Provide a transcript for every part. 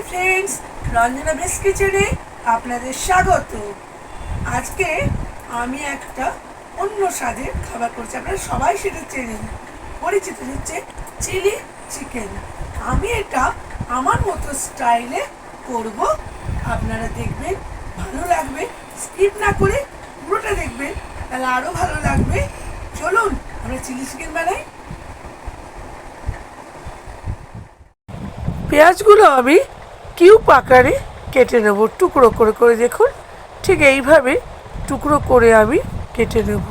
Friends, Ranjana base কিচেনে আপনাদের স্বাগত। আজকে আমি একটা অন্য স্বাদের খাবার করছি, আপনারা সবাই সেটা চেনেন, পরিচিত হচ্ছে চিলি চিকেন। আমি এটা আমার মতো স্টাইলে করব, আপনারা দেখবেন ভালো লাগবে, স্কিপ না করে পুরোটা দেখবেন, তাহলে আরও ভালো লাগবে। চলুন আমরা চিলি চিকেন বানাই। পেঁয়াজগুলো আমি কিউব আকারে কেটে নেব, টুকরো করে করে, দেখুন ঠিক এইভাবে টুকরো করে আমি কেটে নেব।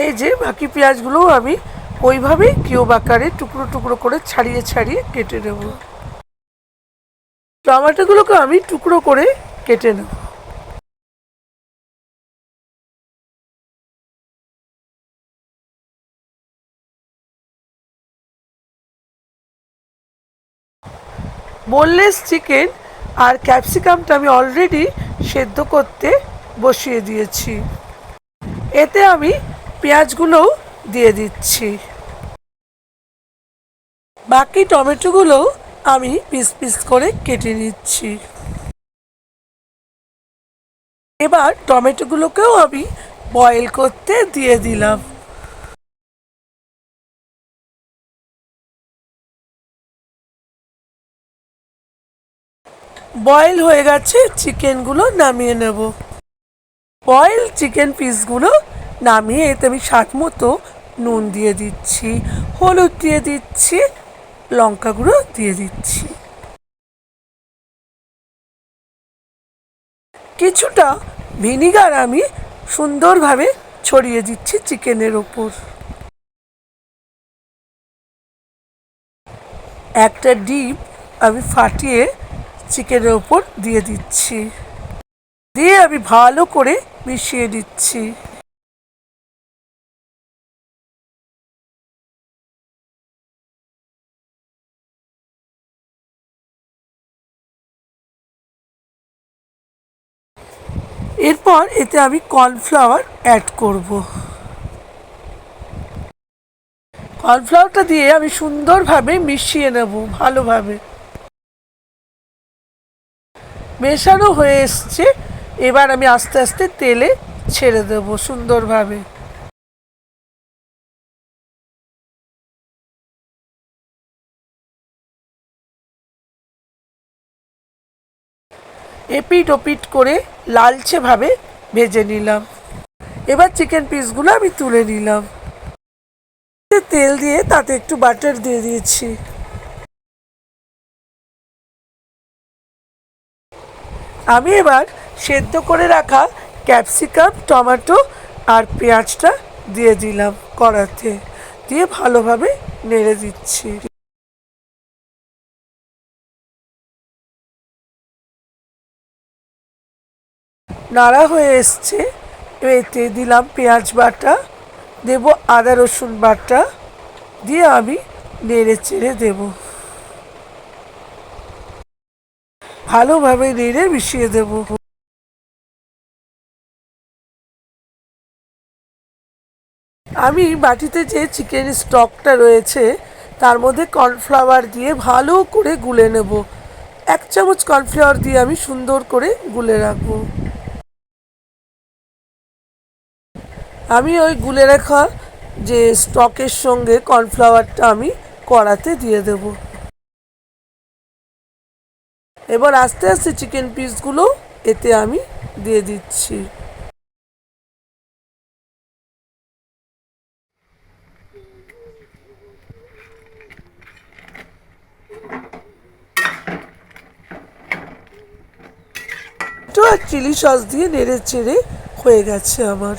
এই যে বাকি পেঁয়াজগুলোও আমি ওইভাবেই কিউব আকারে টুকরো টুকরো করে ছাড়িয়ে ছাড়িয়ে কেটে নেব। টমেটোগুলোকে আমি টুকরো করে কেটে নেব। বোনলেস চিকেন আর ক্যাপসিকামটা আমি অলরেডি সেদ্ধ করতে বসিয়ে দিয়েছি। এতে আমি পেঁয়াজগুলোও দিয়ে দিচ্ছি। বাকি টমেটোগুলো আমি পিস পিস করে কেটে নিচ্ছি। এবার টমেটোগুলোকেও আমি বয়েল করতে দিয়ে দিলাম। বয়েল হয়ে গেছে, চিকেনগুলো নামিয়ে নেব। বয়েল চিকেন পিসগুলো নামিয়ে এতে আমি স্বাদ মতো নুন দিয়ে দিচ্ছি, হলুদ দিয়ে দিচ্ছি, লঙ্কা গুঁড়ো দিয়ে দিচ্ছি, কিছুটা ভিনিগার আমি সুন্দরভাবে ছড়িয়ে দিচ্ছি চিকেনের ওপর। একটা ডিম আমি ফাটিয়ে চিকেনের ওপর দিয়ে দিচ্ছি, দিয়ে আমি ভালো করে মিশিয়ে দিচ্ছি। এরপর এতে আমি কর্নফ্লাওয়ার অ্যাড করব। কর্নফ্লাওয়ারটা দিয়ে আমি সুন্দরভাবে মিশিয়ে নেব ভালোভাবে। মেশানো হয়ে এসছে, এবার আমি আস্তে আস্তে তেলে ছেড়ে দেব সুন্দরভাবে। এপিট ওপিট করে লালচেভাবে ভেজে নিলাম। এবার চিকেন পিসগুলো আমি তুলে নিলাম। তেল দিয়ে তাতে একটু বাটার দিয়ে দিয়েছি। আমি এবার সেদ্ধ করে রাখা ক্যাপসিকাম, টমেটো আর পেঁয়াজটা দিয়ে দিলাম কড়াতে, দিয়ে ভালোভাবে নেড়ে দিচ্ছি। নাড়া হয়ে এসছে, এতে দিলাম পেঁয়াজ বাটা, দেব আদা রসুন বাটা, দিয়ে আমি নেড়ে চেড়ে দেব, ভালোভাবে নেড়ে মিশিয়ে দেব। আমি বাটিতে যে চিকেন স্টকটা রয়েছে তার মধ্যে কর্নফ্লাওয়ার দিয়ে ভালো করে গুলে নেব। 1 চামচ কর্নফ্লাওয়ার দিয়ে আমি সুন্দর করে গুলে রাখবো। আমি ওই গুলে রাখা যে স্টকের সঙ্গে কর্নফ্লাওয়ারটা আমি কড়াতে দিয়ে দেব। এবার আস্তে আস্তে চিকেন পিসগুলো এতে আমি দিয়ে দিচ্ছি। আর চিলি সস দিয়ে নেড়ে চেড়ে হয়ে গেছে আমার।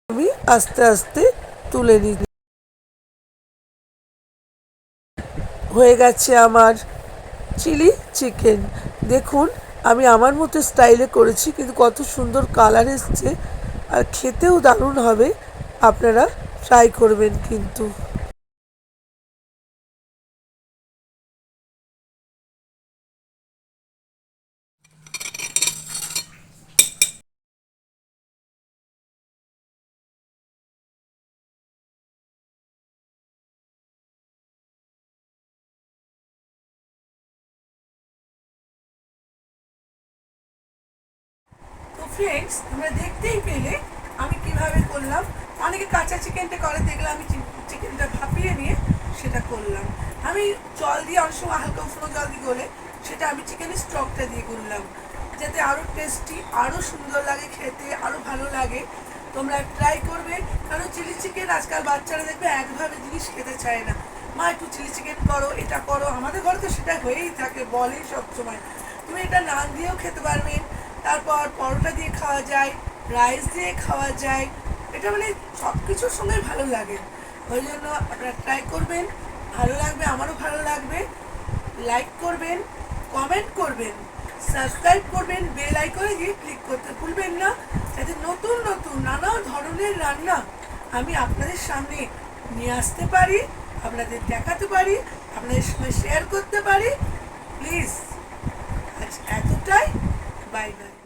আমি আস্তে আস্তে তুলে নিই। হয়ে গেছে আমার চিলি চিকেন। দেখুন আমি আমার মতো স্টাইলে করেছি, কিন্তু কত সুন্দর কালার এসছে আর খেতেও দারুণ হবে। আপনারা ট্রাই করবেন কিন্তু। তো ফ্রেন্ডস, তোমরা দেখতেই পেলে আমি কিভাবে করলাম। অনেকে কাঁচা চিকেনটা করে, দেখলাম আমি চিকেনটা ভাপিয়ে নিয়ে সেটা করলাম। আমি জল দিয়ে, অনেক সময় হালকা উষ্ণ জল দিয়ে গলে সেটা আমি চিকেনের স্টকটা দিয়ে করলাম, যাতে আরও টেস্টি, আরও সুন্দর লাগে খেতে, আরও ভালো লাগে। তোমরা ট্রাই করবে, কারণ চিলি চিকেন আজকাল বাচ্চারা দেখবে একভাবে জিনিস খেতে চায় না। মা একটু চিলি চিকেন করো, এটা করো। আমাদের ঘরে তো সেটা হয়েই থাকে, বলেই সবসময়। তুমি এটা নান দিয়েও খেতে পারবে, তারপর পরোটা দিয়ে খাওয়া যায়, রাইস দিয়ে খাওয়া যায়। এটা মানে সব কিছুর সঙ্গে ভালো লাগে। ওই জন্য আপনারা ট্রাই করবেন, ভালো লাগবে, আমারও ভালো লাগবে। লাইক করবেন, কমেন্ট করবেন, সাবস্ক্রাইব করবেন, বেল আইকনে গিয়ে ক্লিক করতে ভুলবেন না, যাতে নতুন নতুন নানা ধরনের রান্না আমি আপনাদের সামনে নিয়ে আসতে পারি, আপনাদের দেখাতে পারি, আপনাদের সঙ্গে শেয়ার করতে পারি। প্লিজ আজ এতটাই। Bye bye.